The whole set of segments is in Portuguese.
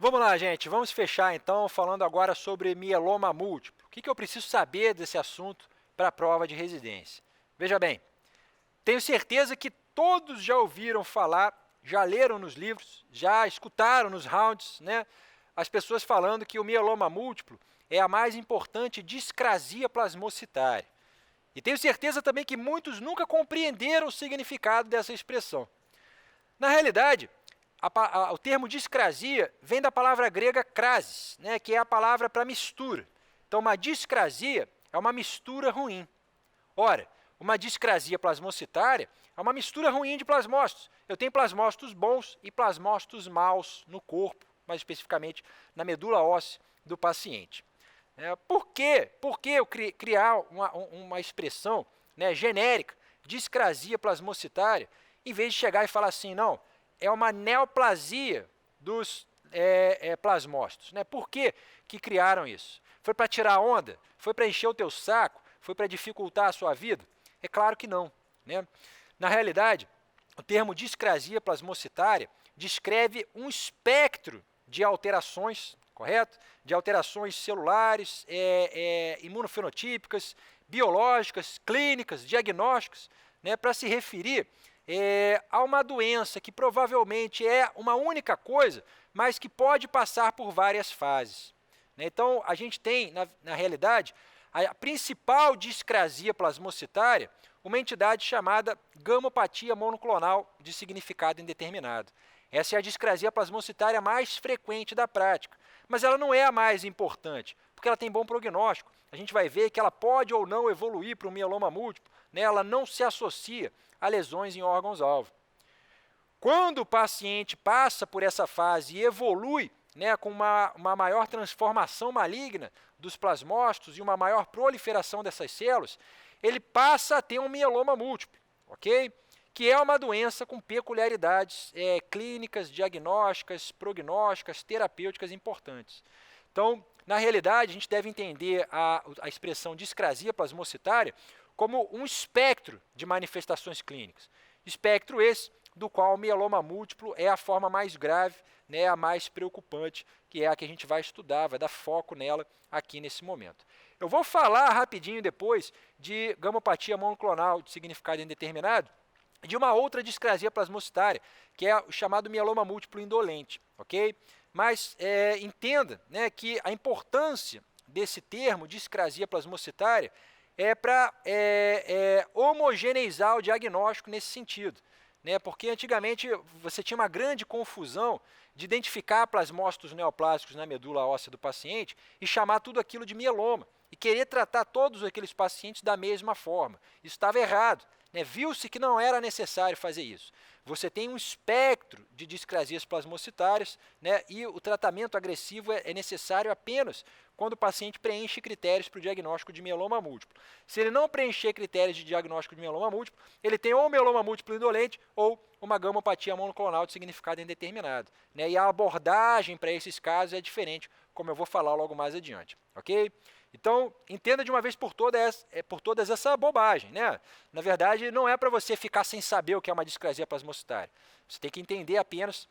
Vamos lá, gente. Vamos fechar então falando agora sobre mieloma múltiplo. O que eu preciso saber desse assunto para a prova de residência? Veja bem, tenho certeza que todos já ouviram falar, já leram nos livros, já escutaram nos rounds, né, as pessoas falando que o mieloma múltiplo é a mais importante discrasia plasmocitária. E tenho certeza também que muitos nunca compreenderam o significado dessa expressão. Na realidade, o termo discrasia vem da palavra grega crasis, né, que é a palavra para mistura. Então, uma discrasia é uma mistura ruim. Ora, uma discrasia plasmocitária é uma mistura ruim de plasmócitos. Eu tenho plasmócitos bons e plasmócitos maus no corpo, mais especificamente na medula óssea do paciente. Por que eu criar uma expressão, né, genérica, discrasia plasmocitária, em vez de chegar e falar assim, não, é uma neoplasia dos plasmócitos. Né? Por que criaram isso? Foi para tirar onda? Foi para encher o teu saco? Foi para dificultar a sua vida? É claro que não. Né? Na realidade, o termo discrasia plasmocitária descreve um espectro de alterações, correto? De alterações celulares, imunofenotípicas, biológicas, clínicas, diagnósticas, né, para se referir a uma doença que provavelmente é uma única coisa, mas que pode passar por várias fases. Né? Então, a gente tem, na realidade, a principal discrasia plasmocitária, uma entidade chamada gamopatia monoclonal de significado indeterminado. Essa é a discrasia plasmocitária mais frequente da prática, mas ela não é a mais importante, porque ela tem bom prognóstico. A gente vai ver que ela pode ou não evoluir para um mieloma múltiplo, né? Ela não se associa a lesões em órgãos-alvo. Quando o paciente passa por essa fase e evolui, né, com uma maior transformação maligna dos plasmócitos e uma maior proliferação dessas células, ele passa a ter um mieloma múltiplo, ok? Que é uma doença com peculiaridades clínicas, diagnósticas, prognósticas, terapêuticas importantes. Então, na realidade, a gente deve entender a expressão discrasia plasmocitária como um espectro de manifestações clínicas. Espectro esse do qual o mieloma múltiplo é a forma mais grave, né, a mais preocupante, que é a que a gente vai estudar, vai dar foco nela aqui nesse momento. Eu vou falar rapidinho depois de gamopatia monoclonal de significado indeterminado, de uma outra discrasia plasmocitária, que é o chamado mieloma múltiplo indolente, ok? Mas entenda, né, que a importância desse termo, discrasia plasmocitária, é para homogeneizar o diagnóstico nesse sentido. Né, porque antigamente você tinha uma grande confusão de identificar plasmócitos neoplásicos na medula óssea do paciente e chamar tudo aquilo de mieloma, e querer tratar todos aqueles pacientes da mesma forma. Isso estava errado. Né? Viu-se que não era necessário fazer isso. Você tem um espectro de discrasias plasmocitárias, né, e o tratamento agressivo é necessário apenas quando o paciente preenche critérios para o diagnóstico de mieloma múltiplo. Se ele não preencher critérios de diagnóstico de mieloma múltiplo, ele tem ou mieloma múltiplo indolente ou uma gamopatia monoclonal de significado indeterminado. Né? E a abordagem para esses casos é diferente, como eu vou falar logo mais adiante. Ok? Então, entenda de uma vez por todas essa bobagem. Né? Na verdade, não é para você ficar sem saber o que é uma discrasia plasmocitária. Você tem que entender apenas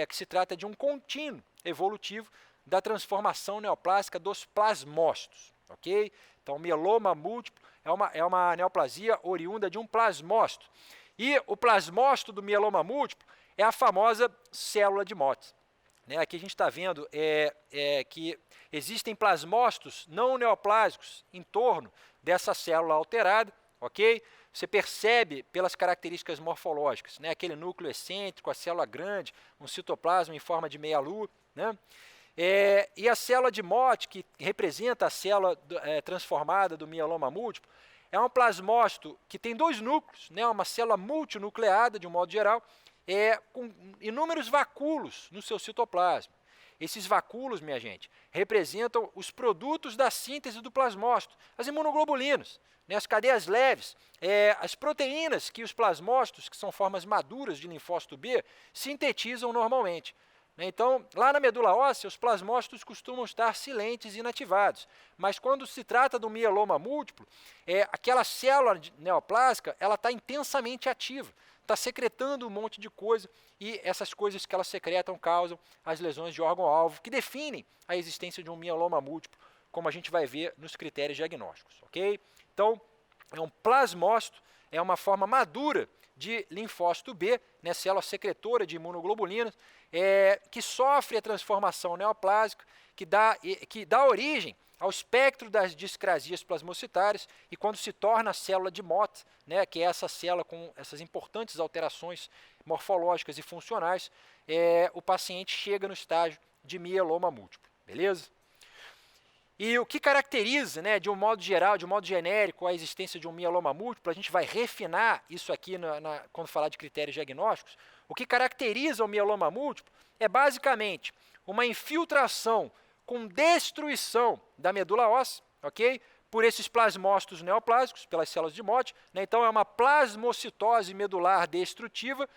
que se trata de um contínuo evolutivo da transformação neoplásica dos plasmócitos. Ok? Então, mieloma múltiplo é uma neoplasia oriunda de um plasmócito. E o plasmócito do mieloma múltiplo é a famosa célula de Mott. Né, aqui a gente está vendo que existem plasmócitos não neoplásicos em torno dessa célula alterada, ok? Você percebe pelas características morfológicas, né, aquele núcleo excêntrico, a célula grande, um citoplasma em forma de meia-lua, né? E a célula de Mott, que representa a célula transformada do mieloma múltiplo, é um plasmócito que tem dois núcleos, né, uma célula multinucleada, de um modo geral, com inúmeros vacúolos no seu citoplasma. Esses vacúolos, minha gente, representam os produtos da síntese do plasmócito, as imunoglobulinas, né, as cadeias leves, as proteínas que os plasmócitos, que são formas maduras de linfócito B, sintetizam normalmente. Então, lá na medula óssea, os plasmócitos costumam estar silentes e inativados, mas quando se trata do mieloma múltiplo, aquela célula neoplásica ela está intensamente ativa, está secretando um monte de coisa e essas coisas que elas secretam causam as lesões de órgão-alvo, que definem a existência de um mieloma múltiplo, como a gente vai ver nos critérios diagnósticos, ok? Então, é um plasmócito, é uma forma madura de linfócito B, né, célula secretora de imunoglobulinas, que sofre a transformação neoplásica, que dá origem ao espectro das discrasias plasmocitárias e quando se torna a célula de Mott, né, que é essa célula com essas importantes alterações morfológicas e funcionais, o paciente chega no estágio de mieloma múltiplo, beleza? E o que caracteriza, né, de um modo geral, de um modo genérico, a existência de um mieloma múltiplo, a gente vai refinar isso aqui quando falar de critérios diagnósticos, o que caracteriza o mieloma múltiplo é basicamente uma infiltração com destruição da medula óssea, ok? Por esses plasmócitos neoplásicos, pelas células de Mott, né? Então é uma plasmocitose medular destrutiva,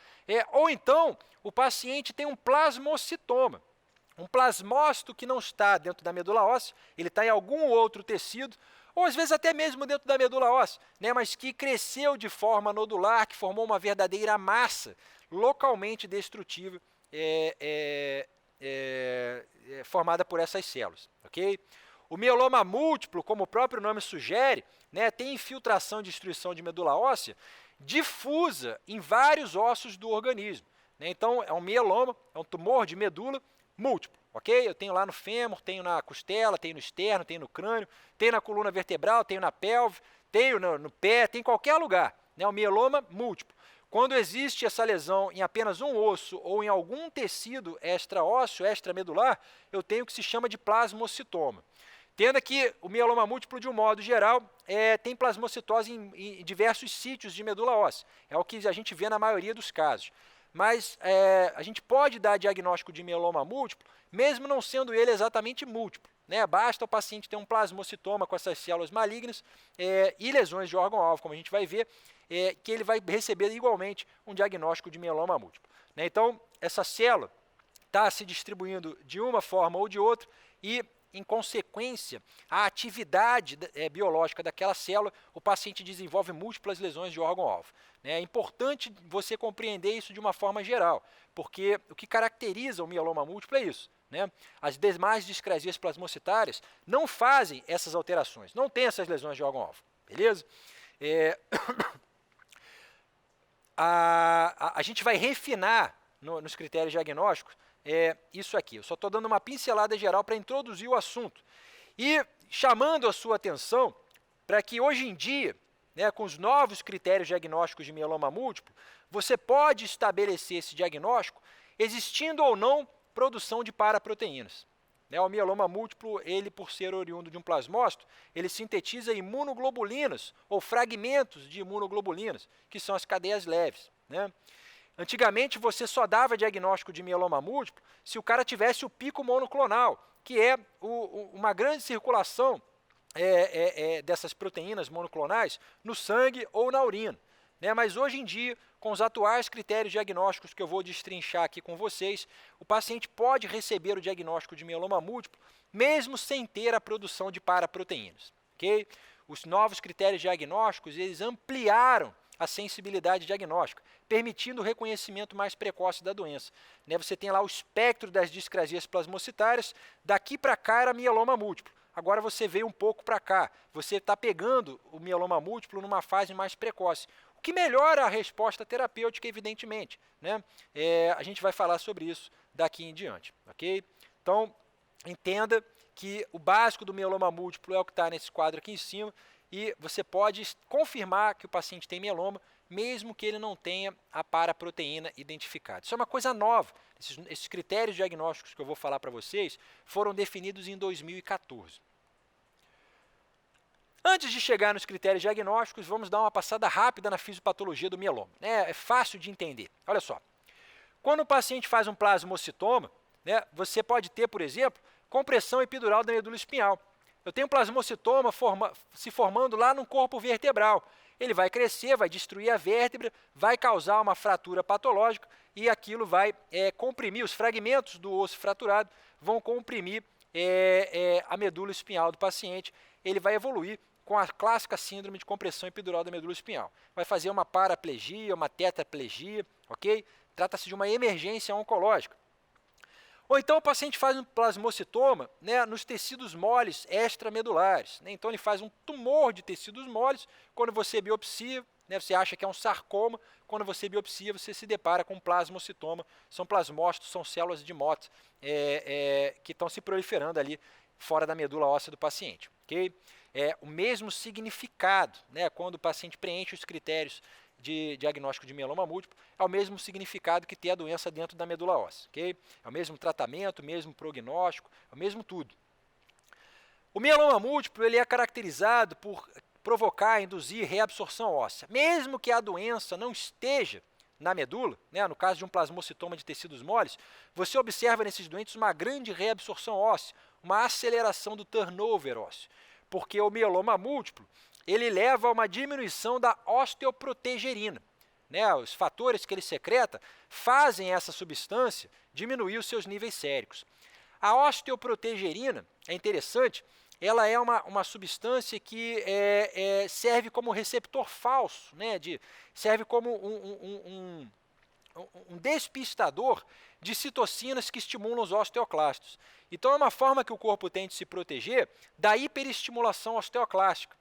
ou então o paciente tem um plasmocitoma. Um plasmócito que não está dentro da medula óssea, ele está em algum outro tecido, ou às vezes até mesmo dentro da medula óssea, né, mas que cresceu de forma nodular, que formou uma verdadeira massa localmente destrutiva formada por essas células. Okay? O mieloma múltiplo, como o próprio nome sugere, né, tem infiltração e destruição de medula óssea difusa em vários ossos do organismo. Né? Então, é um mieloma, é um tumor de medula múltiplo, ok? Eu tenho lá no fêmur, tenho na costela, tenho no externo, tenho no crânio, tenho na coluna vertebral, tenho na pelve, tenho no pé, tenho em qualquer lugar, né? O mieloma múltiplo. Quando existe essa lesão em apenas um osso ou em algum tecido extraósseo, extramedular, eu tenho o que se chama de plasmocitoma. Tendo aqui o mieloma múltiplo, de um modo geral, tem plasmocitose em diversos sítios de medula óssea. É o que a gente vê na maioria dos casos. Mas a gente pode dar diagnóstico de mieloma múltiplo, mesmo não sendo ele exatamente múltiplo. Né? Basta o paciente ter um plasmocitoma com essas células malignas e lesões de órgão-alvo, como a gente vai ver, que ele vai receber igualmente um diagnóstico de mieloma múltiplo. Né? Então, essa célula está se distribuindo de uma forma ou de outra e, em consequência, a atividade biológica daquela célula, o paciente desenvolve múltiplas lesões de órgão-alvo. É importante você compreender isso de uma forma geral, porque o que caracteriza o mieloma múltiplo é isso. Né? As demais discrasias plasmocitárias não fazem essas alterações, não tem essas lesões de órgão-alvo, beleza? A gente vai refinar nos critérios diagnósticos isso aqui. Eu só estou dando uma pincelada geral para introduzir o assunto e chamando a sua atenção para que hoje em dia, né, com os novos critérios diagnósticos de mieloma múltiplo, você pode estabelecer esse diagnóstico existindo ou não produção de paraproteínas. Né, o mieloma múltiplo, ele por ser oriundo de um plasmócito, ele sintetiza imunoglobulinas ou fragmentos de imunoglobulinas, que são as cadeias leves. Né? Antigamente você só dava diagnóstico de mieloma múltiplo se o cara tivesse o pico monoclonal, que é uma grande circulação dessas proteínas monoclonais no sangue ou na urina. Né? Mas hoje em dia, com os atuais critérios diagnósticos que eu vou destrinchar aqui com vocês, o paciente pode receber o diagnóstico de mieloma múltiplo, mesmo sem ter a produção de paraproteínas. Okay? Os novos critérios diagnósticos, eles ampliaram a sensibilidade diagnóstica, permitindo o reconhecimento mais precoce da doença. Né? Você tem lá o espectro das discrasias plasmocitárias, daqui para cá era mieloma múltiplo. Agora você veio um pouco para cá, você está pegando o mieloma múltiplo numa fase mais precoce, o que melhora a resposta terapêutica, evidentemente. Né? A gente vai falar sobre isso daqui em diante. Okay? Então, entenda que o básico do mieloma múltiplo é o que está nesse quadro aqui em cima, e você pode confirmar que o paciente tem mieloma, mesmo que ele não tenha a paraproteína identificada. Isso é uma coisa nova. Esses critérios diagnósticos que eu vou falar para vocês foram definidos em 2014. Antes de chegar nos critérios diagnósticos, vamos dar uma passada rápida na fisiopatologia do mieloma. É fácil de entender. Olha só. Quando o paciente faz um plasmocitoma, né, você pode ter, por exemplo, compressão epidural da medula espinhal. Eu tenho um plasmocitoma se formando lá no corpo vertebral. Ele vai crescer, vai destruir a vértebra, vai causar uma fratura patológica e aquilo vai comprimir, os fragmentos do osso fraturado vão comprimir a medula espinhal do paciente. Ele vai evoluir com a clássica síndrome de compressão epidural da medula espinhal. Vai fazer uma paraplegia, uma tetraplegia, ok? Trata-se de uma emergência oncológica. Ou então o paciente faz um plasmocitoma, né, nos tecidos moles extramedulares, né? Então ele faz um tumor de tecidos moles. Quando você biopsia, né, você acha que é um sarcoma. Quando você biopsia, você se depara com um plasmocitoma. São plasmócitos, são células de Mott que estão se proliferando ali fora da medula óssea do paciente. Okay? O mesmo significado, né, quando o paciente preenche os critérios de diagnóstico de mieloma múltiplo, é o mesmo significado que ter a doença dentro da medula óssea. Okay? É o mesmo tratamento, o mesmo prognóstico, é o mesmo tudo. O mieloma múltiplo ele é caracterizado por provocar, induzir reabsorção óssea. Mesmo que a doença não esteja na medula, né, no caso de um plasmocitoma de tecidos moles, você observa nesses doentes uma grande reabsorção óssea, uma aceleração do turnover ósseo, porque o mieloma múltiplo ele leva a uma diminuição da osteoprotegerina. Né, os fatores que ele secreta fazem essa substância diminuir os seus níveis séricos. A osteoprotegerina, é interessante, ela é uma substância que serve como receptor falso, né, serve como um despistador de citocinas que estimulam os osteoclastos. Então é uma forma que o corpo tem de se proteger da hiperestimulação osteoclástica.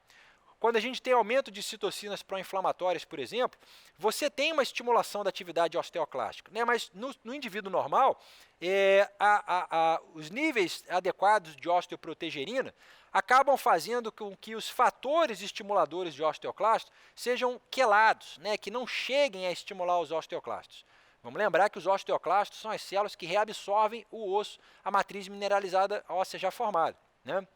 Quando a gente tem aumento de citocinas pró-inflamatórias, por exemplo, você tem uma estimulação da atividade osteoclástica, né? Mas no indivíduo normal, os níveis adequados de osteoprotegerina acabam fazendo com que os fatores estimuladores de osteoclastos sejam quelados, né? Que não cheguem a estimular os osteoclastos. Vamos lembrar que os osteoclastos são as células que reabsorvem o osso, a matriz mineralizada óssea já formada, né?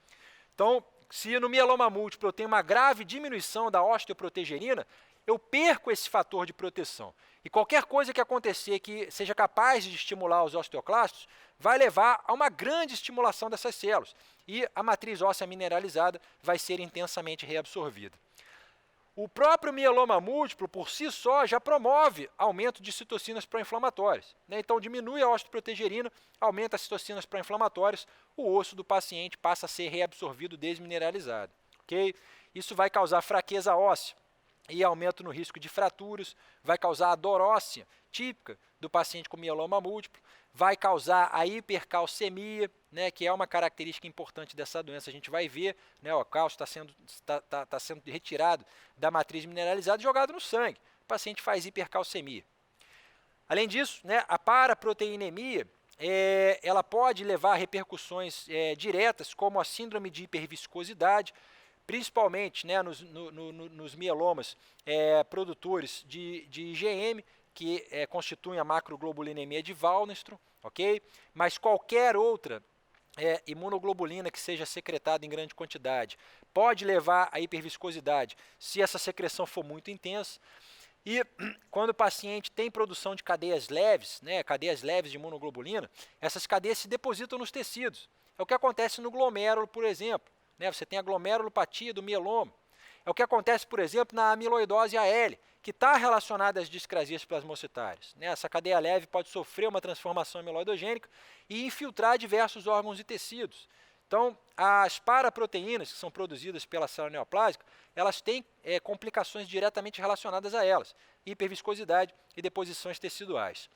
Então, se no mieloma múltiplo eu tenho uma grave diminuição da osteoprotegerina, eu perco esse fator de proteção. E qualquer coisa que acontecer que seja capaz de estimular os osteoclastos vai levar a uma grande estimulação dessas células. E a matriz óssea mineralizada vai ser intensamente reabsorvida. O próprio mieloma múltiplo, por si só, já promove aumento de citocinas pró-inflamatórias, né? Então, diminui a osteoprotegerina, aumenta as citocinas pró-inflamatórias, o osso do paciente passa a ser reabsorvido, desmineralizado. Okay? Isso vai causar fraqueza óssea e aumento no risco de fraturas, vai causar a dor óssea, típica do paciente com mieloma múltiplo, vai causar a hipercalcemia, né, que é uma característica importante dessa doença. A gente vai ver, né, o cálcio está sendo retirado da matriz mineralizada e jogado no sangue. O paciente faz hipercalcemia. Além disso, né, a paraproteinemia ela pode levar a repercussões diretas, como a síndrome de hiperviscosidade, principalmente, né, nos mielomas produtores de IgM, que constituem a macroglobulinemia de Waldenström, ok? Mas qualquer outra imunoglobulina que seja secretada em grande quantidade pode levar à hiperviscosidade se essa secreção for muito intensa. E quando o paciente tem produção de cadeias leves, né, cadeias leves de imunoglobulina, essas cadeias se depositam nos tecidos. É o que acontece no glomérulo, por exemplo. Né, você tem a glomerulopatia do mieloma. É o que acontece, por exemplo, na amiloidose AL, que está relacionada às discrasias plasmocitárias. Né? Essa cadeia leve pode sofrer uma transformação amiloidogênica e infiltrar diversos órgãos e tecidos. Então, as paraproteínas que são produzidas pela célula neoplásica, elas têm complicações diretamente relacionadas a elas, hiperviscosidade e deposições teciduais.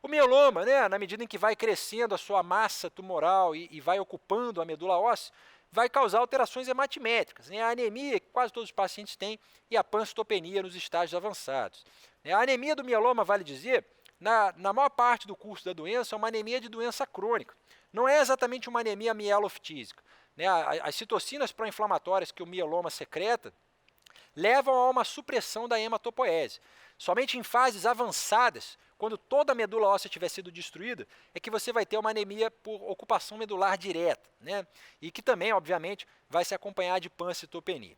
O mieloma, né, na medida em que vai crescendo a sua massa tumoral e vai ocupando a medula óssea, vai causar alterações hematimétricas, né? A anemia que quase todos os pacientes têm e a pancitopenia nos estágios avançados. A anemia do mieloma, vale dizer, na maior parte do curso da doença, é uma anemia de doença crônica. Não é exatamente uma anemia mieloftísica. Né? As citocinas pró-inflamatórias que o mieloma secreta levam a uma supressão da hematopoese. Somente em fases avançadas, quando toda a medula óssea tiver sido destruída, é que você vai ter uma anemia por ocupação medular direta, né? E que também, obviamente, vai se acompanhar de pancitopenia.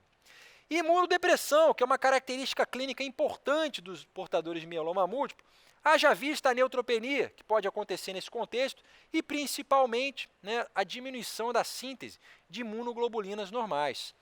E imunodepressão, que é uma característica clínica importante dos portadores de mieloma múltiplo, haja vista a neutropenia, que pode acontecer nesse contexto, e principalmente, né, a diminuição da síntese de imunoglobulinas normais.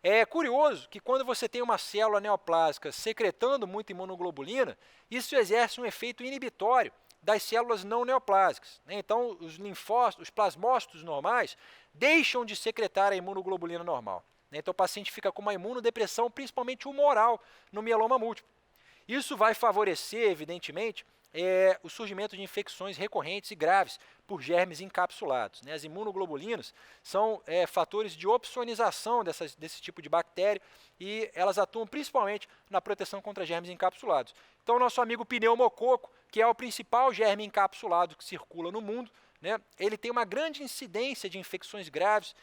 É curioso que quando você tem uma célula neoplásica secretando muita imunoglobulina, isso exerce um efeito inibitório das células não neoplásicas. Né? Então, os linfócitos, os plasmócitos normais deixam de secretar a imunoglobulina normal. né? Então o paciente fica com uma imunodepressão, principalmente humoral, no mieloma múltiplo. Isso vai favorecer, evidentemente, o surgimento de infecções recorrentes e graves por germes encapsulados, né? As imunoglobulinas são fatores de opsonização desse tipo de bactéria e elas atuam principalmente na proteção contra germes encapsulados. Então, o nosso amigo pneumococo, que é o principal germe encapsulado que circula no mundo, né? Ele tem uma grande incidência de infecções graves,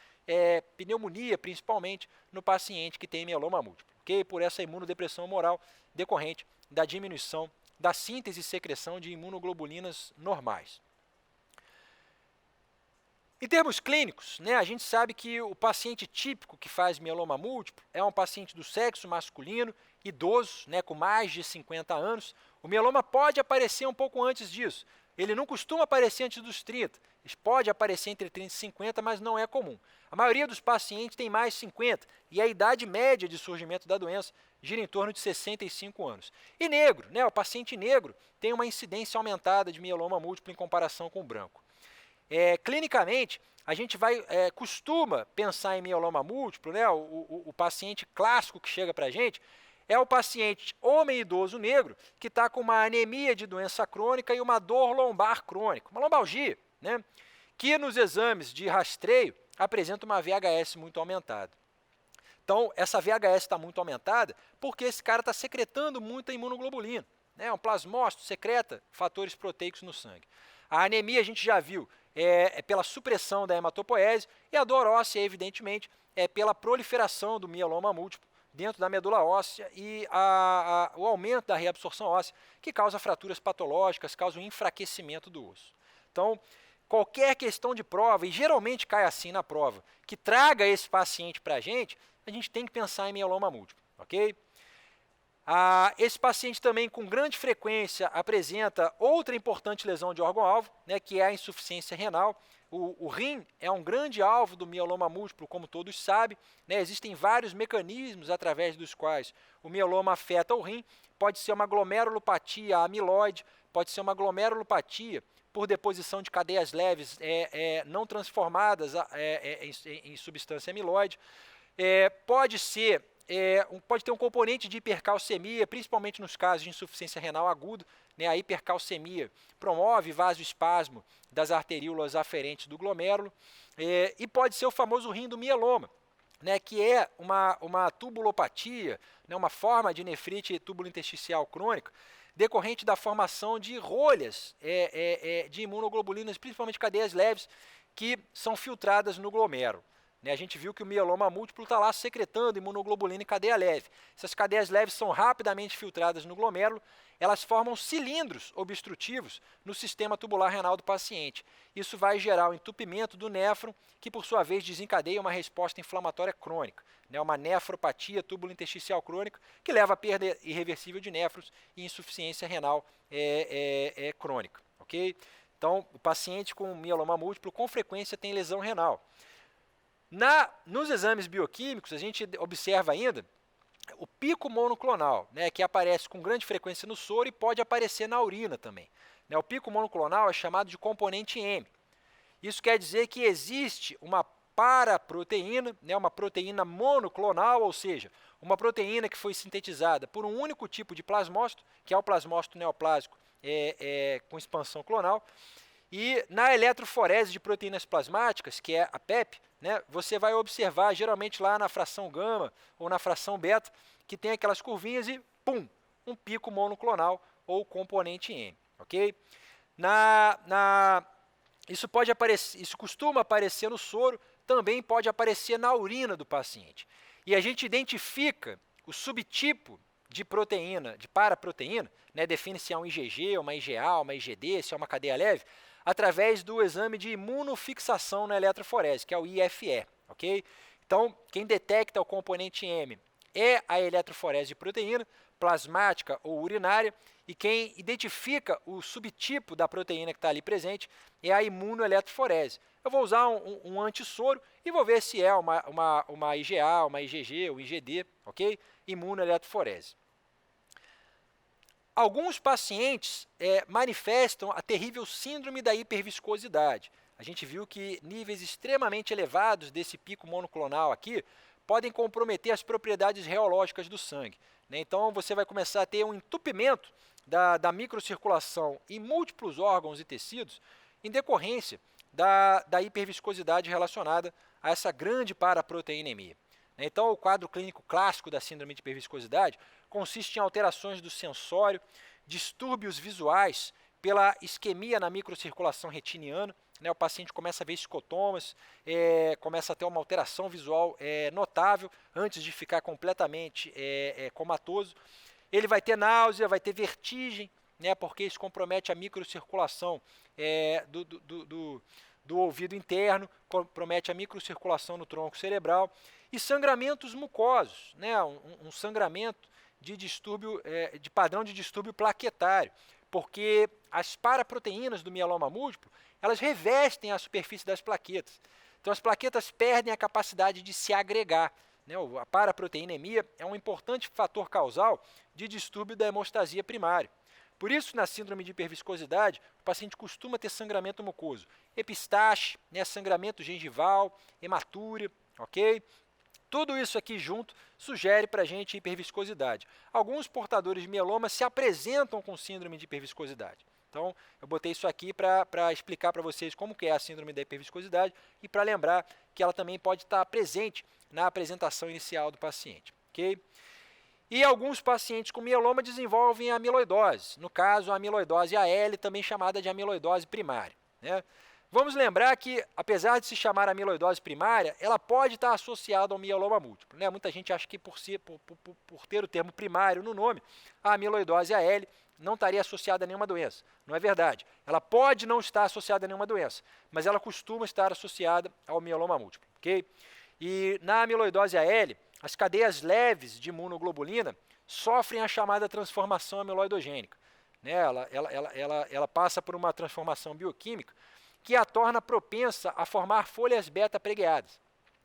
pneumonia principalmente, no paciente que tem mieloma múltiplo, okay? Por essa imunodepressão humoral decorrente da diminuição da síntese e secreção de imunoglobulinas normais. Em termos clínicos, né, a gente sabe que o paciente típico que faz mieloma múltiplo é um paciente do sexo masculino, idoso, né, com mais de 50 anos. O mieloma pode aparecer um pouco antes disso. Ele não costuma aparecer antes dos 30. Ele pode aparecer entre 30 e 50, mas não é comum. A maioria dos pacientes tem mais de 50 e a idade média de surgimento da doença gira em torno de 65 anos. E negro, né, o paciente negro tem uma incidência aumentada de mieloma múltiplo em comparação com o branco. Clinicamente, a gente costuma pensar em mieloma múltiplo, né, o paciente clássico que chega para a gente é o paciente homem idoso negro que está com uma anemia de doença crônica e uma dor lombar crônica, uma lombalgia, né, que nos exames de rastreio apresenta uma VHS muito aumentada. Então, essa VHS está muito aumentada porque esse cara está secretando muita imunoglobulina, né, um plasmócito secreta fatores proteicos no sangue. A anemia a gente já viu, pela supressão da hematopoese, e a dor óssea, evidentemente, é pela proliferação do mieloma múltiplo dentro da medula óssea e o aumento da reabsorção óssea, que causa fraturas patológicas, causa um enfraquecimento do osso. Então, qualquer questão de prova, e geralmente cai assim na prova, que traga esse paciente para a gente tem que pensar em mieloma múltiplo, ok? Esse paciente também, com grande frequência, apresenta outra importante lesão de órgão-alvo, né, que é a insuficiência renal. O rim é um grande alvo do mieloma múltiplo, como todos sabem, né? Existem vários mecanismos através dos quais o mieloma afeta o rim. Pode ser uma glomerulopatia amiloide, pode ser uma glomerulopatia por deposição de cadeias leves não transformadas em substância amiloide. Pode ter um componente de hipercalcemia, principalmente nos casos de insuficiência renal aguda, né? A hipercalcemia promove vasoespasmo das arteríolas aferentes do glomérulo, e pode ser o famoso rim do mieloma, né? Que é uma tubulopatia, né? Uma forma de nefrite tubulointersticial crônica, decorrente da formação de rolhas de imunoglobulinas, principalmente cadeias leves, que são filtradas no glomérulo. A gente viu que o mieloma múltiplo está lá secretando imunoglobulina em cadeia leve. Essas cadeias leves são rapidamente filtradas no glomérulo, elas formam cilindros obstrutivos no sistema tubular renal do paciente. Isso vai gerar o entupimento do néfron, que por sua vez desencadeia uma resposta inflamatória crônica, né? Uma nefropatia tubulointersticial crônica, que leva à perda irreversível de néfrons e insuficiência renal crônica. Okay? Então, o paciente com mieloma múltiplo com frequência tem lesão renal. Nos exames bioquímicos, a gente observa ainda o pico monoclonal, né, que aparece com grande frequência no soro e pode aparecer na urina também. Né, o pico monoclonal é chamado de componente M. Isso quer dizer que existe uma paraproteína, né, uma proteína monoclonal, ou seja, uma proteína que foi sintetizada por um único tipo de plasmócito, que é o plasmócito neoplásico com expansão clonal. E na eletroforese de proteínas plasmáticas, que é a PEP, né, você vai observar geralmente lá na fração gama ou na fração beta, que tem aquelas curvinhas e, pum, um pico monoclonal ou componente M. Okay? Isso costuma aparecer no soro, também pode aparecer na urina do paciente. E a gente identifica o subtipo de proteína, de paraproteína, né, define se é um IgG, uma IgA, uma IgD, se é uma cadeia leve, através do exame de imunofixação na eletroforese, que é o IFE. Okay? Então, quem detecta o componente M é a eletroforese de proteína, plasmática ou urinária, e quem identifica o subtipo da proteína que está ali presente é a imunoeletroforese. Eu vou usar um antissoro e vou ver se é uma IgA, uma IgG ou IgD, ok? Imunoeletroforese. Alguns pacientes manifestam a terrível síndrome da hiperviscosidade. A gente viu que níveis extremamente elevados desse pico monoclonal aqui podem comprometer as propriedades reológicas do sangue, né? Então, você vai começar a ter um entupimento da microcirculação em múltiplos órgãos e tecidos em decorrência da hiperviscosidade relacionada a essa grande paraproteinemia. Então, o quadro clínico clássico da síndrome de hiperviscosidade consiste em alterações do sensório, distúrbios visuais pela isquemia na microcirculação retiniana, né? O paciente começa a ver escotomas, começa a ter uma alteração visual notável antes de ficar completamente comatoso. Ele vai ter náusea, vai ter vertigem, né? Porque isso compromete a microcirculação do ouvido interno, compromete a microcirculação no tronco cerebral, e sangramentos mucosos, né? Um sangramento de distúrbio, de padrão de distúrbio plaquetário, porque as paraproteínas do mieloma múltiplo, elas revestem a superfície das plaquetas. Então, as plaquetas perdem a capacidade de se agregar, né? A paraproteinemia é um importante fator causal de distúrbio da hemostasia primária. Por isso, na síndrome de hiperviscosidade, o paciente costuma ter sangramento mucoso, epistaxe, né, sangramento gengival, hematúria, ok? Tudo isso aqui junto sugere para a gente hiperviscosidade. Alguns portadores de mieloma se apresentam com síndrome de hiperviscosidade. Então, eu botei isso aqui para explicar para vocês como que é a síndrome da hiperviscosidade e para lembrar que ela também pode estar presente na apresentação inicial do paciente, ok? E alguns pacientes com mieloma desenvolvem amiloidose, no caso a amiloidose AL, também chamada de amiloidose primária, né? Vamos lembrar que, apesar de se chamar amiloidose primária, ela pode estar associada ao mieloma múltiplo, né? Muita gente acha que por ter o termo primário no nome, a amiloidose AL não estaria associada a nenhuma doença. Não é verdade. Ela pode não estar associada a nenhuma doença, mas ela costuma estar associada ao mieloma múltiplo, ok? E na amiloidose AL, as cadeias leves de imunoglobulina sofrem a chamada transformação amiloidogênica, né? Ela passa por uma transformação bioquímica que a torna propensa a formar folhas beta pregueadas.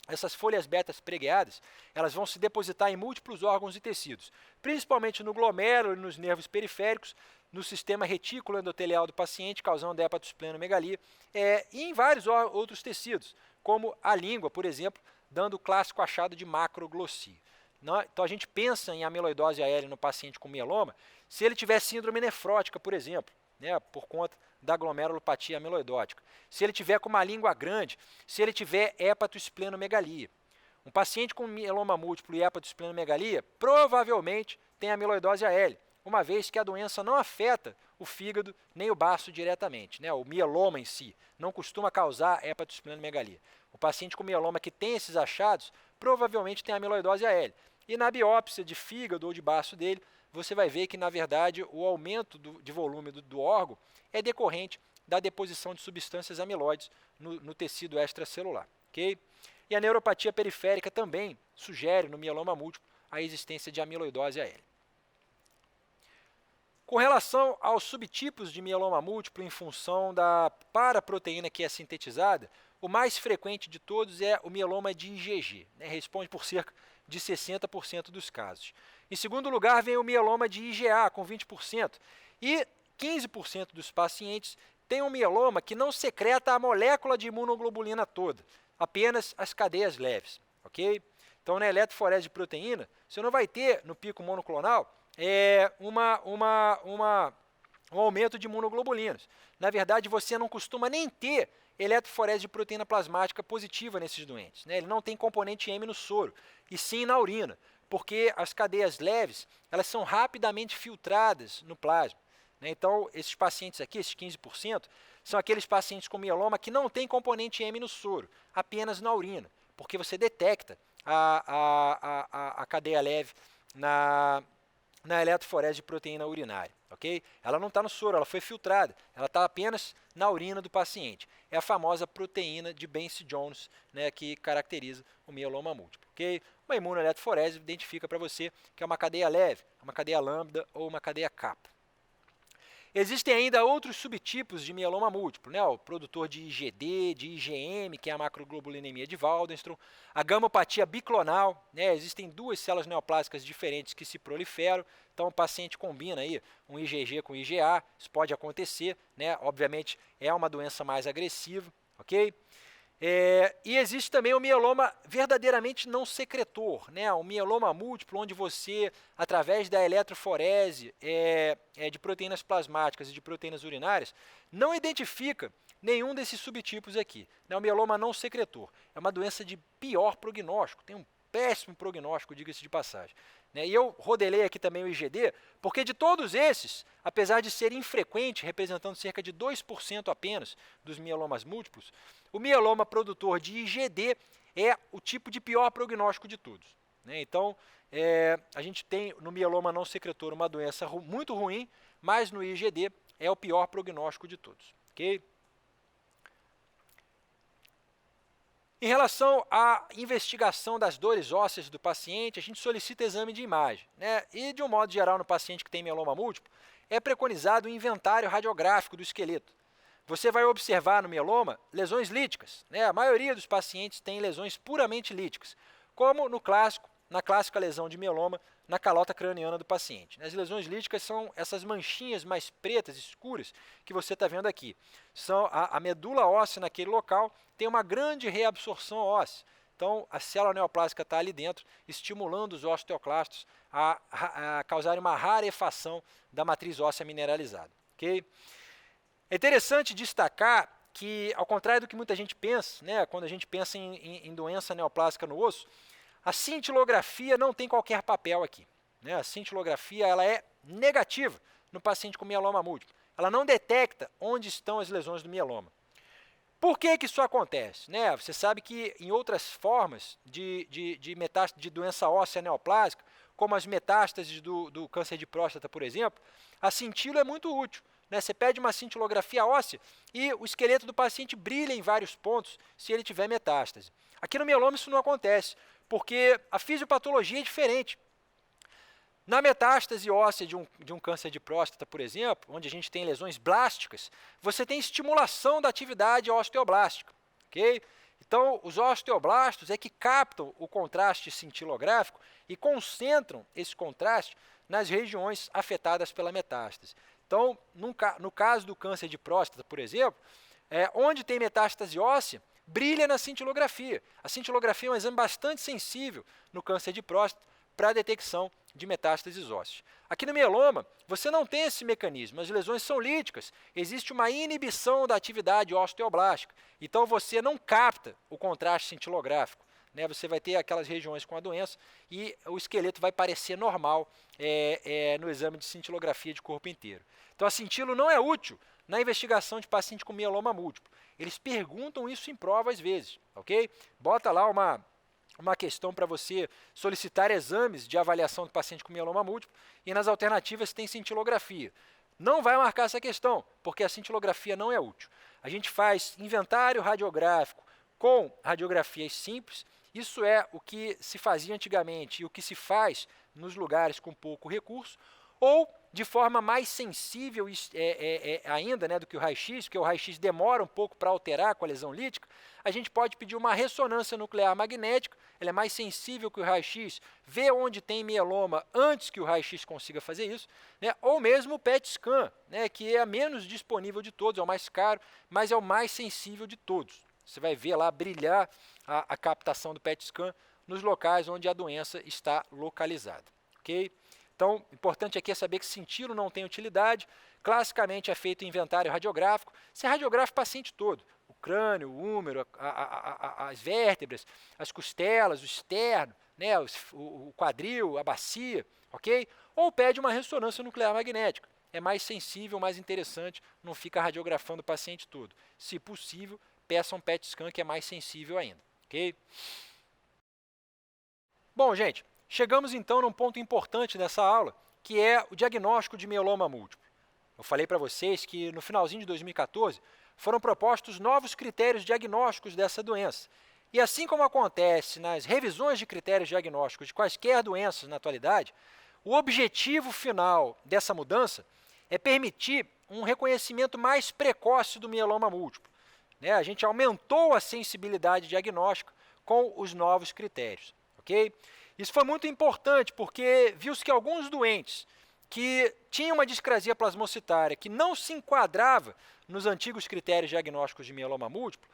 Essas folhas betas pregueadas, elas vão se depositar em múltiplos órgãos e tecidos, principalmente no glomérulo e nos nervos periféricos, no sistema retículo endotelial do paciente, causando hepatosplenomegalia, e em vários outros tecidos, como a língua, por exemplo, dando o clássico achado de macroglossia. Então, a gente pensa em amiloidose AL no paciente com mieloma se ele tiver síndrome nefrótica, por exemplo, né, por conta da glomerulopatia amiloidótica. Se ele tiver com uma língua grande, se ele tiver hepatosplenomegalia. Um paciente com mieloma múltiplo e hepatosplenomegalia provavelmente tem amiloidose AL, uma vez que a doença não afeta o fígado nem o baço diretamente, né? O mieloma em si não costuma causar hepatosplenomegalia. O paciente com mieloma que tem esses achados provavelmente tem amiloidose AL. E na biópsia de fígado ou de baço dele, você vai ver que, na verdade, o aumento de volume do órgão é decorrente da deposição de substâncias amiloides no tecido extracelular, ok? E a neuropatia periférica também sugere, no mieloma múltiplo, a existência de amiloidose AL. Com relação aos subtipos de mieloma múltiplo em função da paraproteína que é sintetizada, o mais frequente de todos é o mieloma de IgG, né? Responde por cerca de 60% dos casos. Em segundo lugar, vem o mieloma de IgA, com 20%, e 15% dos pacientes têm um mieloma que não secreta a molécula de imunoglobulina toda, apenas as cadeias leves, ok? Então, na eletroforese de proteína, você não vai ter, no pico monoclonal, um aumento de imunoglobulinas. Na verdade, você não costuma nem ter eletroforese de proteína plasmática positiva nesses doentes, né? Ele não tem componente M no soro, e sim na urina, porque as cadeias leves, elas são rapidamente filtradas no plasma, né? Então, esses pacientes aqui, esses 15%, são aqueles pacientes com mieloma que não tem componente M no soro, apenas na urina, porque você detecta a cadeia leve na eletroforese de proteína urinária, ok? Ela não está no soro, ela foi filtrada, ela está apenas na urina do paciente. É a famosa proteína de Banks-Jones, né, que caracteriza o mieloma múltiplo, ok? Uma imunoeletroforese identifica para você que é uma cadeia leve, uma cadeia lambda ou uma cadeia kappa. Existem ainda outros subtipos de mieloma múltiplo, né? O produtor de IgD, de IgM, que é a macroglobulinemia de Waldenstrom, a gamopatia biclonal, né? Existem duas células neoplásicas diferentes que se proliferam, então o paciente combina aí um IgG com IgA, isso pode acontecer, né? Obviamente é uma doença mais agressiva, ok? E existe também o mieloma verdadeiramente não secretor, né? O mieloma múltiplo, onde você, através da eletroforese de proteínas plasmáticas e de proteínas urinárias, não identifica nenhum desses subtipos aqui, né? O mieloma não secretor é uma doença de pior prognóstico, tem um péssimo prognóstico, diga-se de passagem, né? E eu rodelei aqui também o IgD, porque de todos esses, apesar de ser infrequente, representando cerca de 2% apenas dos mielomas múltiplos, o mieloma produtor de IgD é o tipo de pior prognóstico de todos, né? Então, a gente tem no mieloma não secretor uma doença muito ruim, mas no IgD é o pior prognóstico de todos, ok? Em relação à investigação das dores ósseas do paciente, a gente solicita exame de imagem, né? E, de um modo geral, no paciente que tem mieloma múltiplo, é preconizado o inventário radiográfico do esqueleto. Você vai observar no mieloma lesões líticas, né? A maioria dos pacientes tem lesões puramente líticas, como na clássica lesão de mieloma na calota craniana do paciente. As lesões líticas são essas manchinhas mais pretas, escuras, que você está vendo aqui. São a medula óssea naquele local tem uma grande reabsorção óssea. Então, a célula neoplásica está ali dentro, estimulando os osteoclastos a causarem uma rarefação da matriz óssea mineralizada. Okay? É interessante destacar que, ao contrário do que muita gente pensa, né, quando a gente pensa em doença neoplásica no osso, a cintilografia não tem qualquer papel aqui, né? A cintilografia ela é negativa no paciente com mieloma múltiplo. Ela não detecta onde estão as lesões do mieloma. Por que isso acontece? Né? Você sabe que em outras formas de doença óssea neoplásica, como as metástases do câncer de próstata, por exemplo, a cintila é muito útil. Né? Você pede uma cintilografia óssea e o esqueleto do paciente brilha em vários pontos se ele tiver metástase. Aqui no mieloma isso não acontece, porque a fisiopatologia é diferente. Na metástase óssea de um câncer de próstata, por exemplo, onde a gente tem lesões blásticas, você tem estimulação da atividade osteoblástica. Okay? Então, os osteoblastos é que captam o contraste cintilográfico e concentram esse contraste nas regiões afetadas pela metástase. Então, no caso do câncer de próstata, por exemplo, onde tem metástase óssea, brilha na cintilografia. A cintilografia é um exame bastante sensível no câncer de próstata para a detecção de metástases ósseas. Aqui no mieloma, você não tem esse mecanismo, as lesões são líticas, existe uma inibição da atividade osteoblástica, então você não capta o contraste cintilográfico, né? Você vai ter aquelas regiões com a doença e o esqueleto vai parecer normal no exame de cintilografia de corpo inteiro. Então a cintilo não é útil na investigação de paciente com mieloma múltiplo. Eles perguntam isso em prova às vezes, ok? Bota lá uma questão para você solicitar exames de avaliação do paciente com mieloma múltiplo e nas alternativas tem cintilografia. Não vai marcar essa questão, porque a cintilografia não é útil. A gente faz inventário radiográfico com radiografias simples, isso é o que se fazia antigamente e o que se faz nos lugares com pouco recurso, ou de forma mais sensível ainda, né, do que o raio-x, porque o raio-x demora um pouco para alterar com a lesão lítica, a gente pode pedir uma ressonância nuclear magnética, ela é mais sensível que o raio-x, vê onde tem mieloma antes que o raio-x consiga fazer isso, né, ou mesmo o PET scan, né, que é menos disponível de todos, é o mais caro, mas é o mais sensível de todos. Você vai ver lá brilhar a captação do PET scan nos locais onde a doença está localizada. Ok? Então, o importante aqui é saber que cintilo não tem utilidade. Classicamente é feito inventário radiográfico. Você radiografa o paciente todo. O crânio, o úmero, as vértebras, as costelas, o externo, né, o quadril, a bacia, ok? Ou pede uma ressonância nuclear magnética. É mais sensível, mais interessante, não fica radiografando o paciente todo. Se possível, peça um PET scan que é mais sensível ainda, ok? Bom, gente, chegamos então num ponto importante dessa aula, que é o diagnóstico de mieloma múltiplo. Eu falei para vocês que no finalzinho de 2014 foram propostos novos critérios diagnósticos dessa doença. E assim como acontece nas revisões de critérios diagnósticos de quaisquer doenças na atualidade, o objetivo final dessa mudança é permitir um reconhecimento mais precoce do mieloma múltiplo. Né? A gente aumentou a sensibilidade diagnóstica com os novos critérios. Okay? Isso foi muito importante porque viu-se que alguns doentes que tinham uma discrasia plasmocitária que não se enquadrava nos antigos critérios diagnósticos de mieloma múltiplo,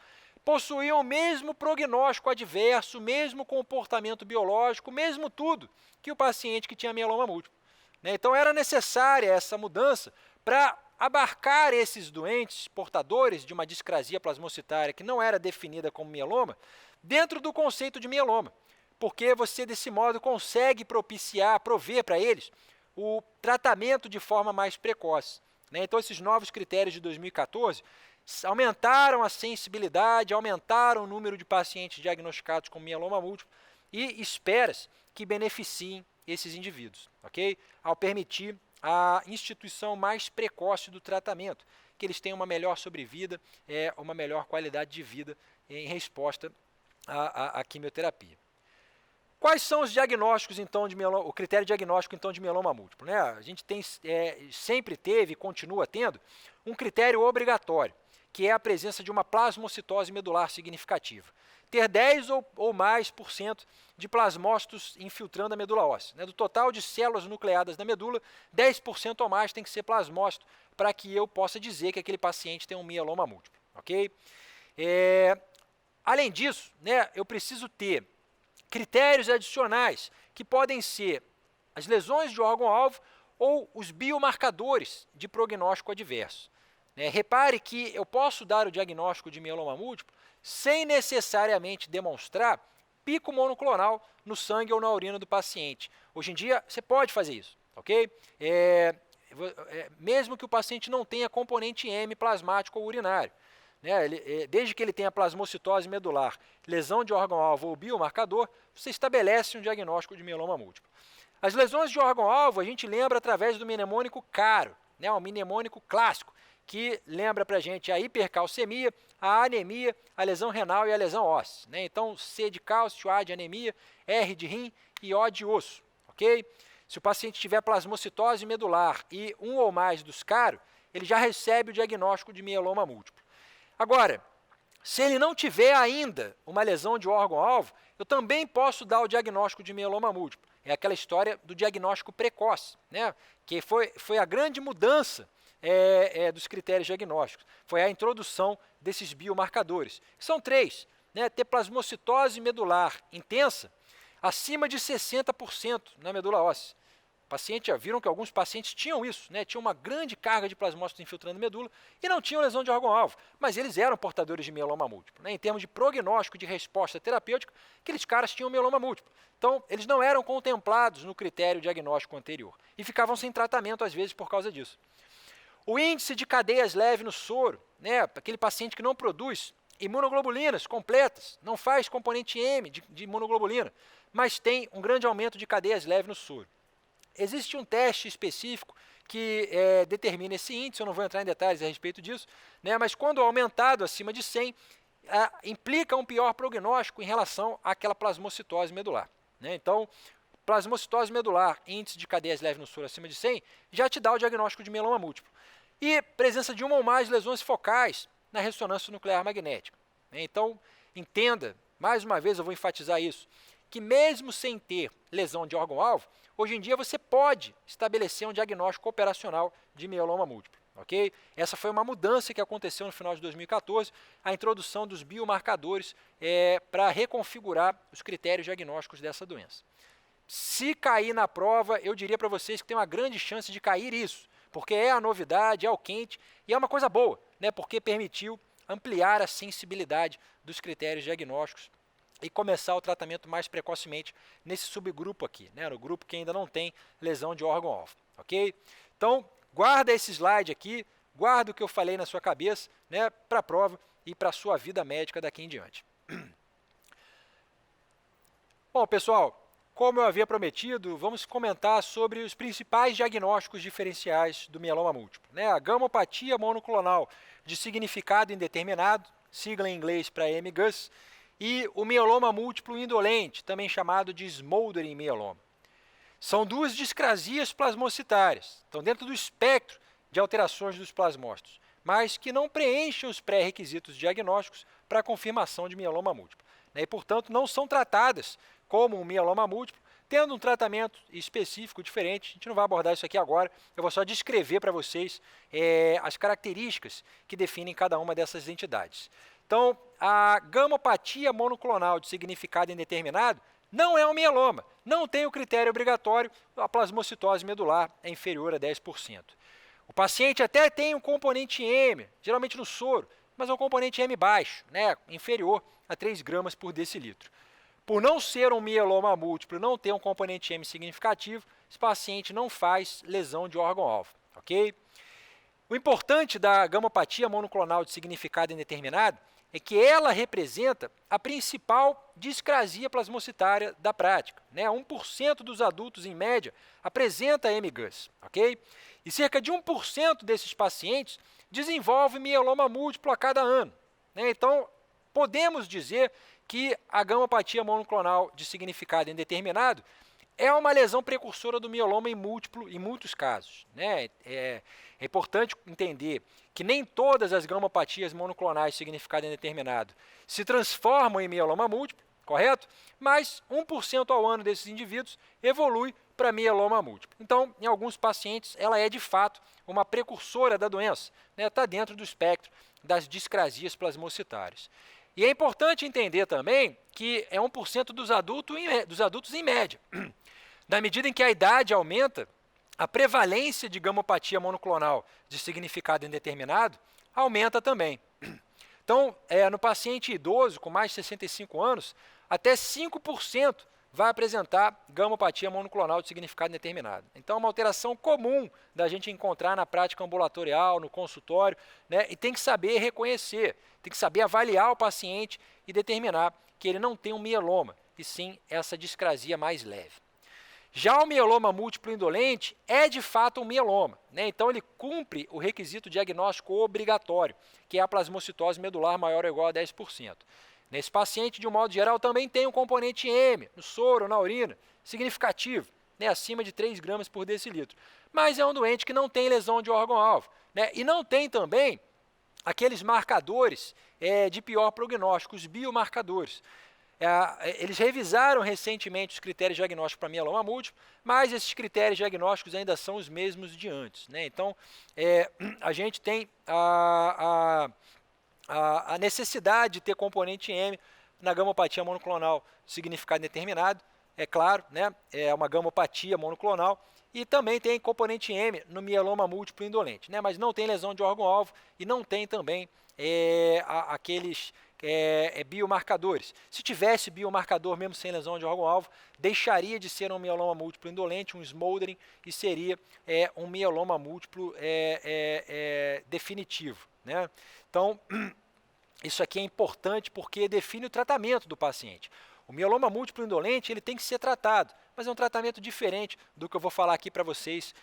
possuíam o mesmo prognóstico adverso, o mesmo comportamento biológico, o mesmo tudo que o paciente que tinha mieloma múltiplo. Então, era necessária essa mudança para abarcar esses doentes portadores de uma discrasia plasmocitária que não era definida como mieloma, dentro do conceito de mieloma, porque você, desse modo, consegue prover para eles o tratamento de forma mais precoce. Então, esses novos critérios de 2014 aumentaram a sensibilidade, aumentaram o número de pacientes diagnosticados com mieloma múltiplo e espera-se que beneficiem esses indivíduos, ok? Ao permitir a instituição mais precoce do tratamento, que eles tenham uma melhor sobrevida, uma melhor qualidade de vida em resposta à quimioterapia. Quais são os diagnósticos, então, de mieloma, o critério diagnóstico, então, de mieloma múltiplo? A gente sempre teve e continua tendo um critério obrigatório, que é a presença de uma plasmocitose medular significativa. Ter 10 ou mais por cento de plasmócitos infiltrando a medula óssea. Do total de células nucleadas da medula, 10% ou mais tem que ser plasmócito para que eu possa dizer que aquele paciente tem um mieloma múltiplo. Ok? Além disso, eu preciso ter critérios adicionais, que podem ser as lesões de órgão-alvo ou os biomarcadores de prognóstico adverso. Repare que eu posso dar o diagnóstico de mieloma múltiplo sem necessariamente demonstrar pico monoclonal no sangue ou na urina do paciente. Hoje em dia, você pode fazer isso, ok? Mesmo que o paciente não tenha componente M plasmático ou urinário. Desde que ele tenha plasmocitose medular, lesão de órgão-alvo ou biomarcador, você estabelece um diagnóstico de mieloma múltiplo. As lesões de órgão-alvo a gente lembra através do mnemônico CARO, um mnemônico clássico, que lembra para a gente a hipercalcemia, a anemia, a lesão renal e a lesão óssea. Então, C de cálcio, A de anemia, R de rim e O de osso. Ok? Se o paciente tiver plasmocitose medular e um ou mais dos CARO, ele já recebe o diagnóstico de mieloma múltiplo. Agora, se ele não tiver ainda uma lesão de órgão-alvo, eu também posso dar o diagnóstico de mieloma múltiplo. É aquela história do diagnóstico precoce, que foi a grande mudança dos critérios diagnósticos. Foi a introdução desses biomarcadores. São 3. Ter plasmocitose medular intensa acima de 60% na medula óssea. Já viram que alguns pacientes tinham isso, tinham uma grande carga de plasmócitos infiltrando a medula e não tinham lesão de órgão-alvo, mas eles eram portadores de mieloma múltiplo. Em termos de prognóstico de resposta terapêutica, aqueles caras tinham mieloma múltiplo. Então, eles não eram contemplados no critério diagnóstico anterior e ficavam sem tratamento, às vezes, por causa disso. O índice de cadeias leves no soro, aquele paciente que não produz imunoglobulinas completas, não faz componente M de imunoglobulina, mas tem um grande aumento de cadeias leves no soro. Existe um teste específico que determina esse índice, eu não vou entrar em detalhes a respeito disso, mas quando aumentado acima de 100, implica um pior prognóstico em relação àquela plasmocitose medular. Então, plasmocitose medular, índice de cadeias leves no soro acima de 100, já te dá o diagnóstico de mieloma múltiplo. E presença de uma ou mais lesões focais na ressonância nuclear magnética. Então, entenda, mais uma vez eu vou enfatizar isso, que mesmo sem ter lesão de órgão-alvo, hoje em dia você pode estabelecer um diagnóstico operacional de mieloma múltiplo. Ok? Essa foi uma mudança que aconteceu no final de 2014, a introdução dos biomarcadores para reconfigurar os critérios diagnósticos dessa doença. Se cair na prova, eu diria para vocês que tem uma grande chance de cair isso, porque é a novidade, é o quente e é uma coisa boa, porque permitiu ampliar a sensibilidade dos critérios diagnósticos e começar o tratamento mais precocemente nesse subgrupo aqui, no grupo que ainda não tem lesão de órgão-alvo, ok? Então, guarda esse slide aqui, guarda o que eu falei na sua cabeça, para a prova e para a sua vida médica daqui em diante. Bom, pessoal, como eu havia prometido, vamos comentar sobre os principais diagnósticos diferenciais do mieloma múltiplo. A gamopatia monoclonal de significado indeterminado, sigla em inglês para MGUS, e o mieloma múltiplo indolente, também chamado de smoldering mieloma. São duas discrasias plasmocitárias, estão dentro do espectro de alterações dos plasmócitos, mas que não preenchem os pré-requisitos diagnósticos para a confirmação de mieloma múltiplo. E, portanto, não são tratadas como um mieloma múltiplo, tendo um tratamento específico diferente. A gente não vai abordar isso aqui agora, eu vou só descrever para vocês as características que definem cada uma dessas entidades. Então, a gamopatia monoclonal de significado indeterminado não é um mieloma, não tem o critério obrigatório, a plasmocitose medular é inferior a 10%. O paciente até tem um componente M, geralmente no soro, mas é um componente M baixo, né, inferior a 3 gramas por decilitro. Por não ser um mieloma múltiplo, não ter um componente M significativo, esse paciente não faz lesão de órgão-alvo, ok? O importante da gamopatia monoclonal de significado indeterminado é que ela representa a principal discrasia plasmocitária da prática, né? 1% dos adultos, em média, apresenta MGUS, ok? E cerca de 1% desses pacientes desenvolve mieloma múltiplo a cada ano, né? Então, podemos dizer que a gamopatia monoclonal de significado indeterminado é uma lesão precursora do mieloma em muitos casos, né? É importante entender que nem todas as gamopatias monoclonais de significado indeterminado se transformam em mieloma múltiplo, correto? Mas 1% ao ano desses indivíduos evolui para mieloma múltiplo. Então, em alguns pacientes, ela é de fato uma precursora da doença, né? Está dentro do espectro das discrasias plasmocitárias. E é importante entender também que é 1% dos adultos em média. Na medida em que a idade aumenta, a prevalência de gamopatia monoclonal de significado indeterminado aumenta também. Então, no paciente idoso com mais de 65 anos, até 5% vai apresentar gamopatia monoclonal de significado indeterminado. Então, é uma alteração comum da gente encontrar na prática ambulatorial, no consultório, né? E tem que saber reconhecer, tem que saber avaliar o paciente e determinar que ele não tem um mieloma, e sim essa discrasia mais leve. Já o mieloma múltiplo indolente é de fato um mieloma, né? Então ele cumpre o requisito diagnóstico obrigatório, que é a plasmocitose medular maior ou igual a 10%. Nesse paciente, de um modo geral, também tem um componente M, no soro, na urina, significativo, né? Acima de 3 gramas por decilitro. Mas é um doente que não tem lesão de órgão-alvo, né? E não tem também aqueles marcadores de pior prognóstico, os biomarcadores. Eles revisaram recentemente os critérios diagnósticos para mieloma múltiplo, mas esses critérios diagnósticos ainda são os mesmos de antes, né? Então, a gente tem a necessidade de ter componente M na gamopatia monoclonal de significado indeterminado, é claro, né? É uma gamopatia monoclonal, e também tem componente M no mieloma múltiplo indolente, né? Mas não tem lesão de órgão-alvo e não tem também aqueles biomarcadores. Se tivesse biomarcador mesmo sem lesão de órgão-alvo, deixaria de ser um mieloma múltiplo indolente, um smoldering, e seria um mieloma múltiplo definitivo, né? Então, isso aqui é importante porque define o tratamento do paciente. O mieloma múltiplo indolente ele tem que ser tratado, mas é um tratamento diferente do que eu vou falar aqui para vocês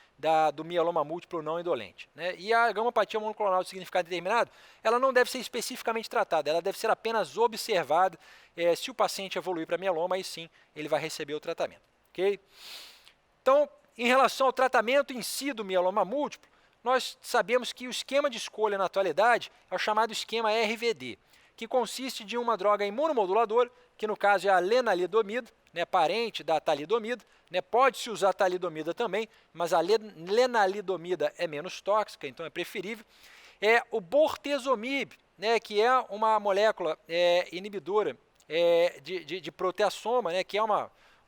do mieloma múltiplo não indolente, né? E a gamopatia monoclonal de significado determinado, ela não deve ser especificamente tratada, ela deve ser apenas observada. Se o paciente evoluir para mieloma, aí sim ele vai receber o tratamento, ok? Então, em relação ao tratamento em si do mieloma múltiplo, nós sabemos que o esquema de escolha na atualidade é o chamado esquema RVD, que consiste de uma droga imunomoduladora, que no caso é a lenalidomida, né, parente da talidomida, né? Pode-se usar talidomida também, mas a lenalidomida é menos tóxica, então é preferível. O bortezomib, né, que é uma molécula inibidora de proteasoma, né, que é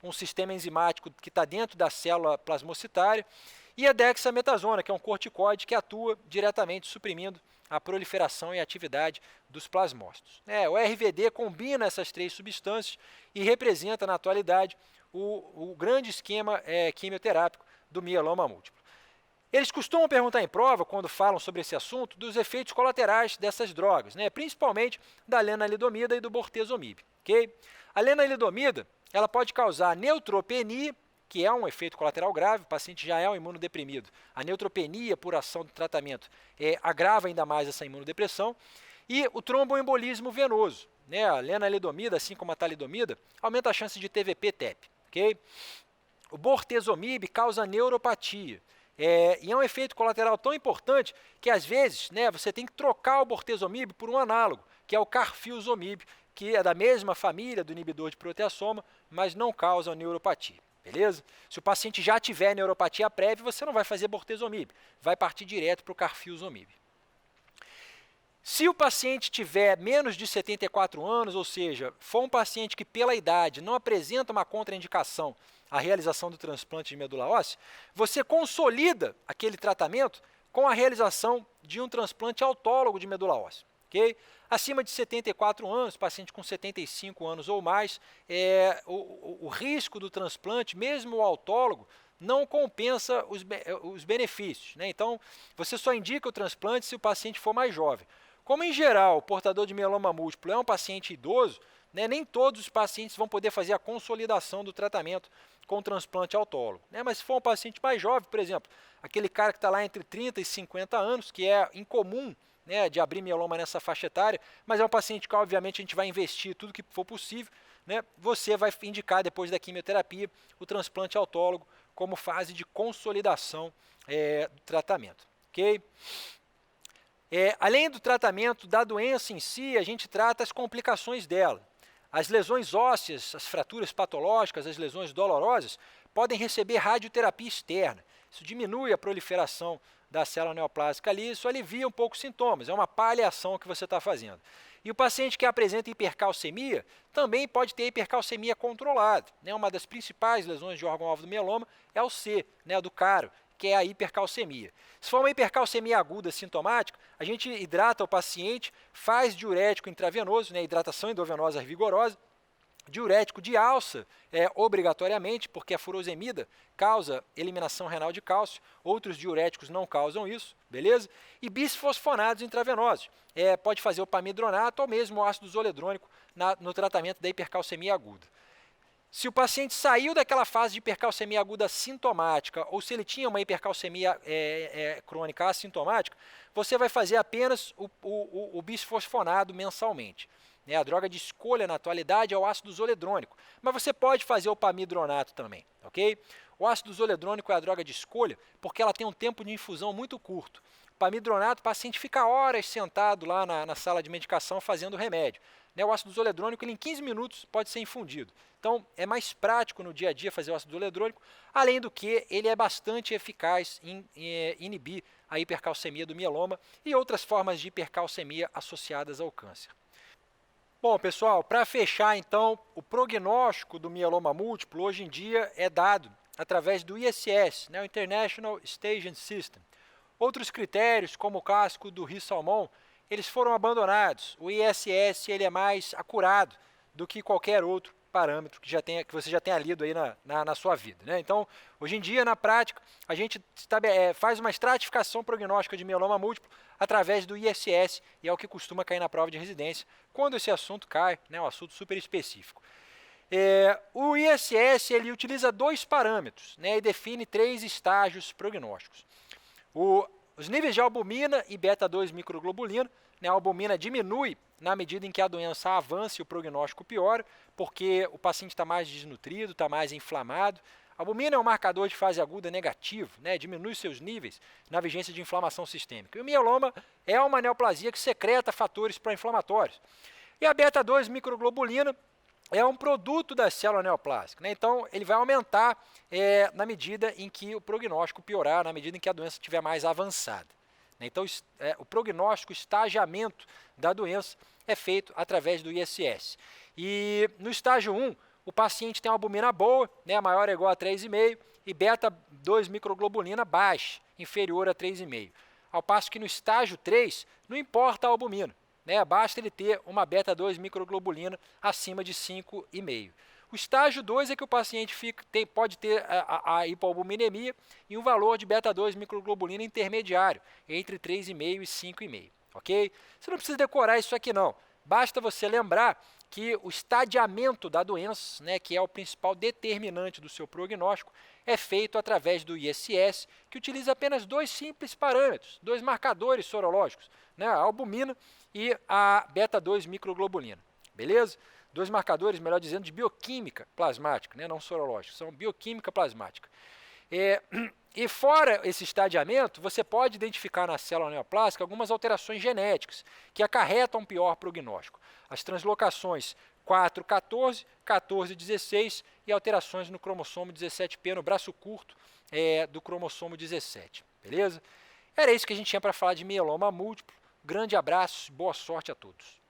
um sistema enzimático que está dentro da célula plasmocitária, e a dexametasona, que é um corticoide que atua diretamente suprimindo a proliferação e atividade dos plasmócitos. O RVD combina essas 3 substâncias e representa, na atualidade, o grande esquema quimioterápico do mieloma múltiplo. Eles costumam perguntar em prova, quando falam sobre esse assunto, dos efeitos colaterais dessas drogas, né? Principalmente da lenalidomida e do bortezomib. Okay? A lenalidomida ela pode causar neutropenia, que é um efeito colateral grave, o paciente já é um imunodeprimido. A neutropenia por ação do tratamento agrava ainda mais essa imunodepressão. E o tromboembolismo venoso, né? A lenalidomida, assim como a talidomida, aumenta a chance de TVP-TEP. Okay? O bortezomib causa neuropatia. E é um efeito colateral tão importante que, às vezes, né, você tem que trocar o bortezomib por um análogo, que é o carfilzomib, que é da mesma família do inibidor de proteasoma, mas não causa neuropatia. Beleza? Se o paciente já tiver neuropatia prévia, você não vai fazer bortezomib, vai partir direto para o carfilzomib. Se o paciente tiver menos de 74 anos, ou seja, for um paciente que pela idade não apresenta uma contraindicação à realização do transplante de medula óssea, você consolida aquele tratamento com a realização de um transplante autólogo de medula óssea. Okay? Acima de 74 anos, paciente com 75 anos ou mais, o risco do transplante, mesmo o autólogo, não compensa os benefícios, né? Então, você só indica o transplante se o paciente for mais jovem. Como, em geral, o portador de mieloma múltiplo é um paciente idoso, né, nem todos os pacientes vão poder fazer a consolidação do tratamento com transplante autólogo. Né? Mas se for um paciente mais jovem, por exemplo, aquele cara que está lá entre 30 e 50 anos, que é incomum, né, de abrir mieloma nessa faixa etária, mas é um paciente que, obviamente, a gente vai investir tudo que for possível, né, você vai indicar, depois da quimioterapia, o transplante autólogo como fase de consolidação do tratamento. Okay? Além do tratamento da doença em si, a gente trata as complicações dela. As lesões ósseas, as fraturas patológicas, as lesões dolorosas, podem receber radioterapia externa. Isso diminui a proliferação da célula neoplásica ali, isso alivia um pouco os sintomas, é uma paliação que você está fazendo. E o paciente que apresenta hipercalcemia também pode ter hipercalcemia controlada. Né? Uma das principais lesões de órgão-alvo do mieloma é o C, né, do caro, que é a hipercalcemia. Se for uma hipercalcemia aguda sintomática, a gente hidrata o paciente, faz diurético intravenoso, né, hidratação endovenosa vigorosa, diurético de alça, obrigatoriamente, porque a furosemida causa eliminação renal de cálcio, outros diuréticos não causam isso, beleza? E bisfosfonados intravenosos, pode fazer o pamidronato ou mesmo o ácido zoledrônico no tratamento da hipercalcemia aguda. Se o paciente saiu daquela fase de hipercalcemia aguda sintomática, ou se ele tinha uma hipercalcemia crônica assintomática, você vai fazer apenas o bisfosfonado mensalmente. Né? A droga de escolha na atualidade é o ácido zoledrônico, mas você pode fazer o pamidronato também, ok? O ácido zoledrônico é a droga de escolha porque ela tem um tempo de infusão muito curto. O pamidronato, o paciente fica horas sentado lá na sala de medicação fazendo o remédio. Né? O ácido zoledrônico, ele, em 15 minutos, pode ser infundido. Então, é mais prático no dia a dia fazer o ácido zoledrônico, além do que ele é bastante eficaz em inibir a hipercalcemia do mieloma e outras formas de hipercalcemia associadas ao câncer. Bom, pessoal, para fechar, então, o prognóstico do mieloma múltiplo hoje em dia é dado através do ISS, né, o International Staging System. Outros critérios, como o clássico do Ri-Salmon, eles foram abandonados. O ISS ele é mais acurado do que qualquer outro parâmetro que você já tenha lido aí na sua vida. Né? Então, hoje em dia, na prática, a gente faz uma estratificação prognóstica de mieloma múltiplo através do ISS, e é o que costuma cair na prova de residência, quando esse assunto cai, né, um assunto super específico. O ISS ele utiliza dois parâmetros, né, e define 3 estágios prognósticos. Os níveis de albumina e beta-2 microglobulina, né, a albumina diminui na medida em que a doença avança e o prognóstico piora, porque o paciente está mais desnutrido, está mais inflamado. A albumina é um marcador de fase aguda negativo, né, diminui seus níveis na vigência de inflamação sistêmica. E o mieloma é uma neoplasia que secreta fatores pró-inflamatórios. E a beta-2 microglobulina é um produto da célula neoplásica, né? Então, ele vai aumentar na medida em que o prognóstico piorar, na medida em que a doença estiver mais avançada. Né? Então, o prognóstico, o estagiamento da doença é feito através do ISS. E no estágio 1, o paciente tem uma albumina boa, né, maior ou igual a 3,5, e beta-2 microglobulina baixa, inferior a 3,5. Ao passo que no estágio 3, não importa a albumina, né, basta ele ter uma beta-2 microglobulina acima de 5,5. O estágio 2 é que o paciente pode ter a hipoalbuminemia e um valor de beta-2 microglobulina intermediário, entre 3,5 e 5,5. Ok? Você não precisa decorar isso aqui não, basta você lembrar que o estadiamento da doença, né, que é o principal determinante do seu prognóstico, é feito através do ISS, que utiliza apenas 2 simples parâmetros, 2 marcadores sorológicos, né, a albumina e a beta-2 microglobulina. Beleza? 2 marcadores, melhor dizendo, de bioquímica plasmática, né, não sorológica, são bioquímica plasmática. E fora esse estadiamento, você pode identificar na célula neoplásica algumas alterações genéticas que acarretam um pior prognóstico. As translocações 4,14, 14,16 e alterações no cromossomo 17p, no braço curto do cromossomo 17. Beleza? Era isso que a gente tinha para falar de mieloma múltiplo. Grande abraço, boa sorte a todos.